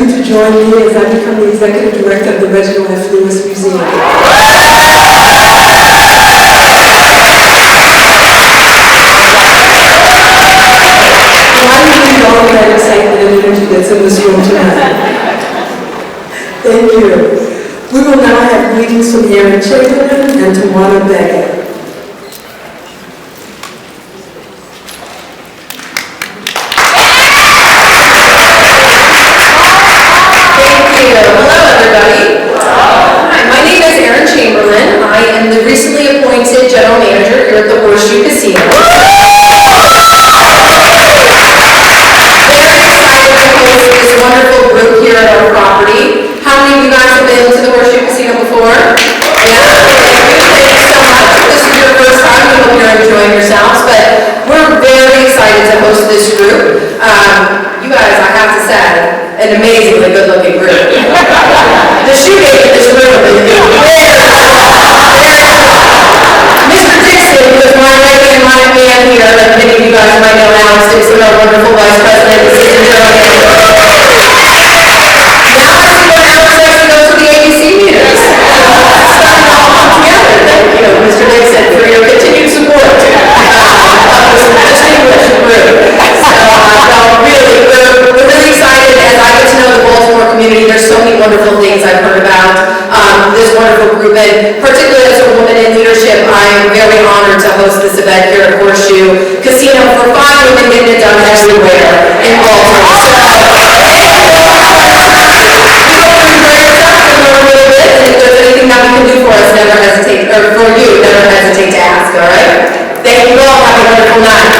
you to join me as I become the Executive Director of the Reginald F. Lewis Museum. Why do you need all of that excitement and energy that's in this room tonight? Thank you. We will now have greetings from Aaron Chamberlain and Tawana Beckett. General Manager here at the Horseshoe Casino. Very excited to host this wonderful group here at our property. How many of you guys have been to the Horseshoe Casino before? Yeah, thank you so much. This is your first time. I hope you're enjoying yourselves, but we're very excited to host this group. You guys, I have to say, an amazingly good-looking group. The shoe game in this room is Mr. Dixon, who is my right-hand man here, that many of you guys might know Alex Dixon, our wonderful Vice President of the City of Germany. Now I see what Alex likes to go to the ABC meetings. Together. Thank you, Mr. Dixon, for your continued support of this distinguished group. We're really excited as I get to know the Baltimore community. There's so many wonderful things I've heard about this wonderful group, and particularly as a woman in leadership, I am very honored to host this event here at Horseshoe Casino for 5 women getting it done everywhere in Baltimore. So, if there's anything that we can do for us, never hesitate, or for you, never hesitate to ask, all right? Thank you all. Have a wonderful night.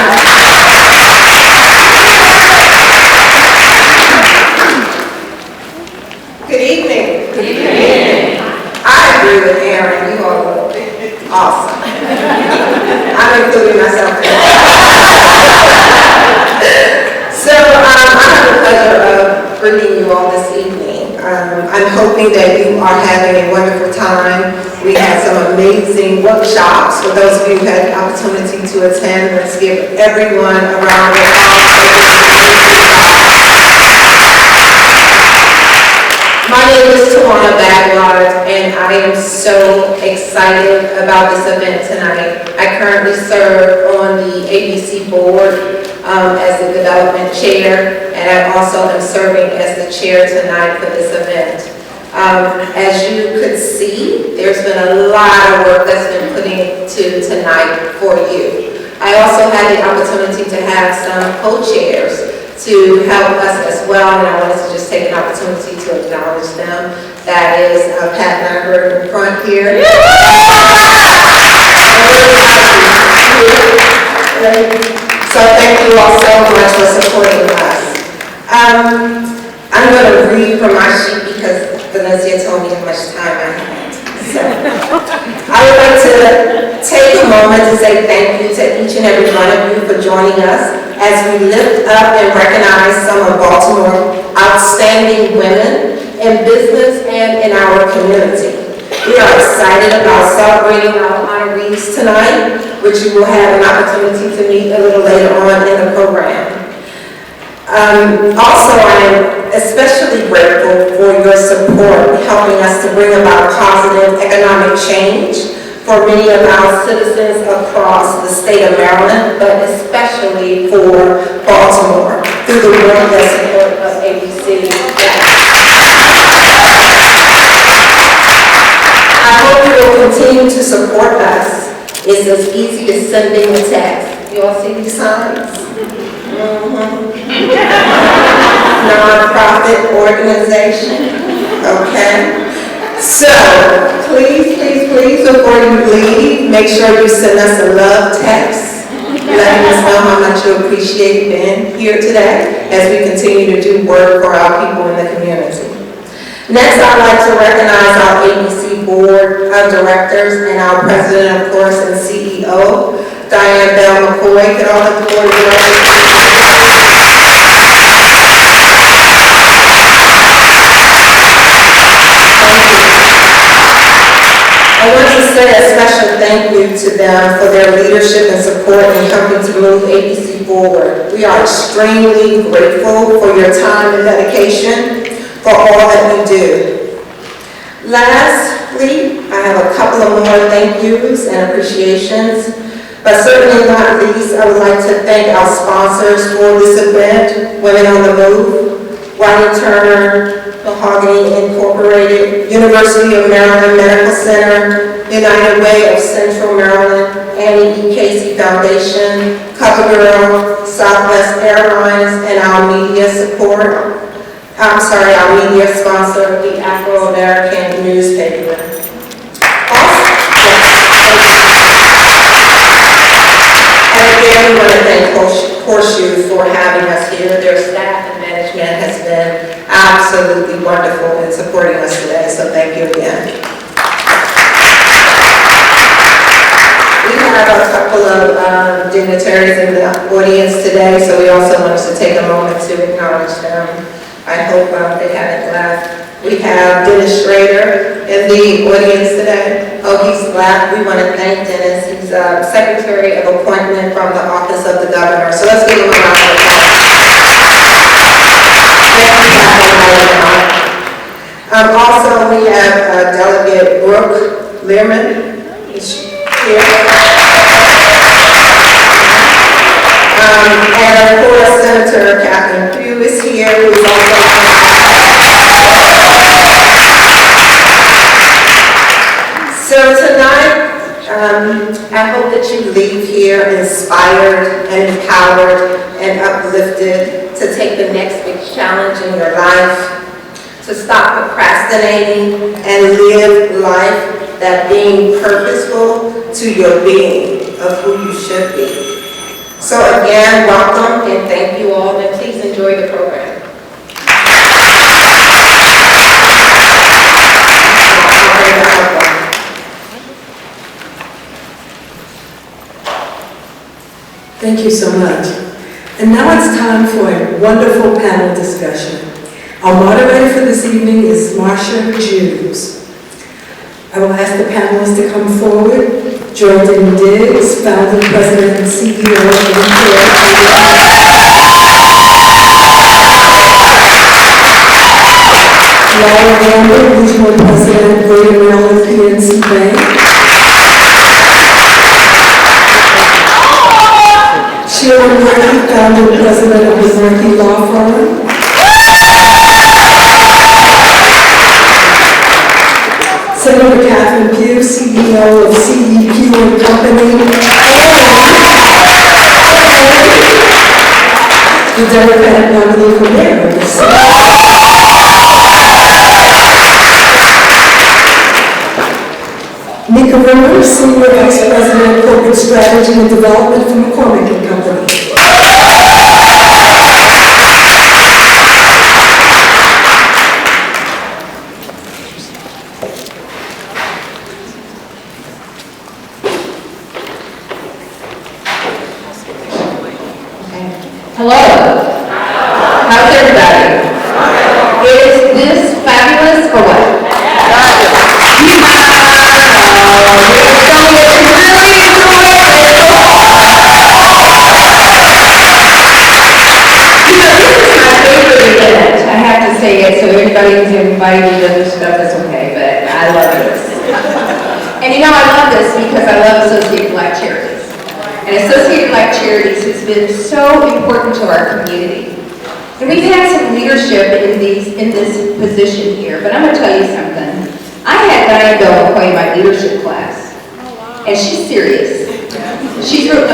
Good evening. Good evening. I agree with Aaron. You all look awesome. I'm including myself in that. So I have the pleasure of bringing you all this evening. I'm hoping that you are having a wonderful time. We had some amazing workshops. For those of you who had the opportunity to attend, let's give everyone a round of applause. My name is Tawana Beckett, and I am so excited about this event tonight. I currently serve on the ABC board as the development chair, and I also am serving as the chair tonight for this event. As you could see, there's been a lot of work that's been put into tonight for you. I also had the opportunity to have some co-chairs to help us as well, and I wanted to just take an opportunity to acknowledge them. That is Pat Lambert in front here. So thank you all so much for supporting us. I'm going to read from my sheet because Valencia told me how much time I had. So I would like to take a moment to say thank you to each and every one of you for joining us as we lift up and recognize some of Baltimore's outstanding women in business and in our community. We are excited about celebrating our honorees tonight, which you will have an opportunity to meet a little later on in the program. Also, I am especially grateful for your support helping us to bring about positive economic change for many of our citizens across the state of Maryland, but especially for Baltimore through the work and support of ABC. I hope you will continue to support us. It's as easy as sending a text. You all see these signs? Non-profit organization. Okay. So please, before you leave, make sure you send us a love text, letting us know how much you appreciate being here today as we continue to do work for our people in the community. Next, I'd like to recognize our ABC Board of Directors and our President, of course, and CEO, Diane Bell McCoy. Could all of the Board of Directors I want to say a special thank you to them for their leadership and support in helping to move ABC forward. We are extremely grateful for your time and dedication for all that we do. Lastly, I have a couple of more thank yous and appreciations, but certainly not least, I would like to thank our sponsors for this event, Women on the Move, Wiley Turner, Mahogany Incorporated, University of Maryland Medical Center, United Way of Central Maryland, Annie E. Casey Foundation, CoverGirl, Southwest Airlines, and our media sponsor, the Afro-American newspaper. And again, we want to thank Horseshoe for having us here. Their staff and management has been absolutely wonderful in supporting us today, so thank you again. We have a couple of dignitaries in the audience today, so we also wanted to take a moment to acknowledge them. I hope they haven't left. We have Dennis Schrader in the audience today. Oh, he's left. We want to thank Dennis. He's Secretary of Appointment from the Office of the Governor. So let's give him a round of applause. Also, we have Delegate Brooke Learman. Is she here? And of course, Senator Catherine Pugh is here, who is also So tonight, I hope that you leave here inspired and empowered and uplifted to take the next big challenge in your life, to stop procrastinating and live life that being purposeful to your being of who you should be. So again, welcome and thank you all, and please enjoy the program. Thank you so much. And now it's time for a wonderful panel discussion. Our moderator for this evening is Marsha Jews. I will ask the panelists to come forward. Jordan Diggs, founder, president, and CEO of Laura Gamble, regional president, Greater Maryland PNC Bank. Sheila Murphy, founder and president of the Murphy Law Firm. Senator Catherine Pugh, CEO of CEQ and Company, the Democratic nominee for mayor of the city. Nika Rimmer, Senior Vice President of Corporate Strategy and Development for McCormick and Company. Hello. How's everybody? Is this fabulous or what? I have to say it so everybody who's invited to other stuff is okay, but I love this. And you know, I love this because I love Associated Black Charities. And Associated Black Charities has been so important to our community. And we've had some leadership in this position here, but I'm going to tell you something. I had Diane Bell McCoy in my leadership class, and she's serious. She's real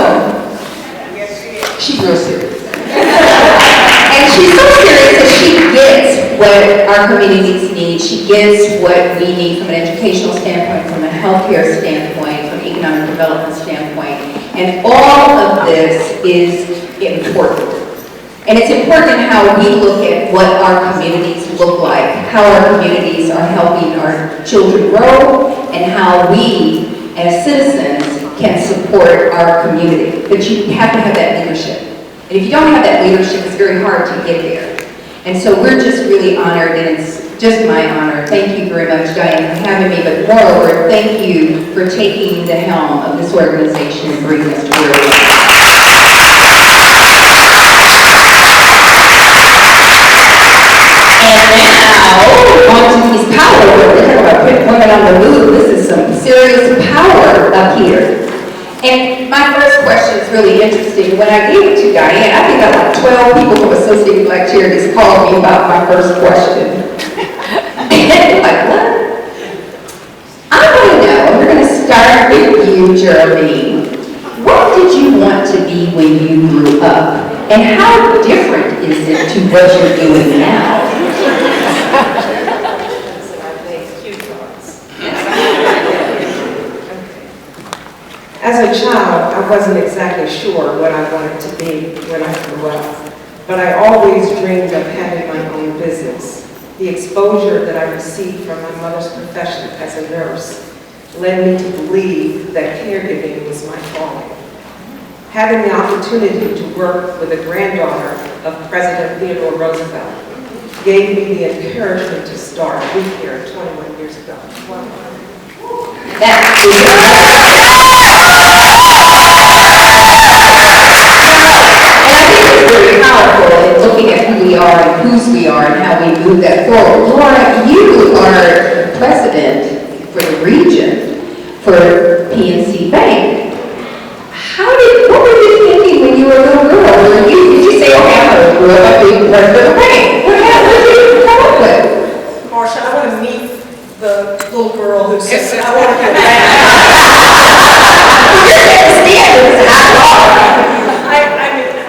serious. And she's so serious that she gets what our communities need. She gets what we need from an educational standpoint, from a healthcare standpoint, from an economic development standpoint. And all of this is important. And it's important in how we look at what our communities look like, how our communities are helping our children grow, and how we, as citizens, can support our community. But you have to have that leadership. And if you don't have that leadership, it's very hard to get there. And so we're just really honored, and it's just my honor. Thank you very much, Diane, for having me, but moreover, thank you for taking the helm of this organization and bringing us to where we are. And now, onto these power, we're talking about putting women on the move. This is some serious power up here. And my first question is really interesting. When I gave it to Diane, I think like 12 people from Associated Black Charities called me about my first question. And like, what? I want to know, we're going to start with you, Jeremy. What did you want to be when you grew up? And how different is it to what you're doing now? As a child, I wasn't exactly sure what I wanted to be when I grew up, but I always dreamed of having my own business. The exposure that I received from my mother's profession as a nurse led me to believe that caregiving was my calling. Having the opportunity to work with a granddaughter of President Theodore Roosevelt gave me the encouragement to start We Care 21 years ago. That's very powerful in looking at who we are and whose we are and how we move that forward. Laura, you are president for the region for PNC Bank. What were you thinking when you were a little girl? Did you say, okay, I'm going to grow up being president of the bank? What did you come up with? Marsha, I want to meet the little girl who says, I want to go back.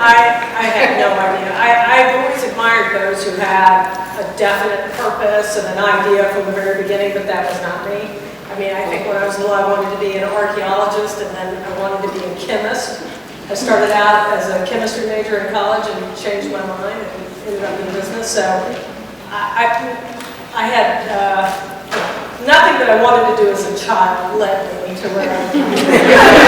I have no idea. I've always admired those who had a definite purpose and an idea from the very beginning, but that was not me. I mean, I think when I was little, I wanted to be an archaeologist, and then I wanted to be a chemist. I started out as a chemistry major in college and changed my mind and ended up in business. So I had nothing that I wanted to do as a child led me to where I am.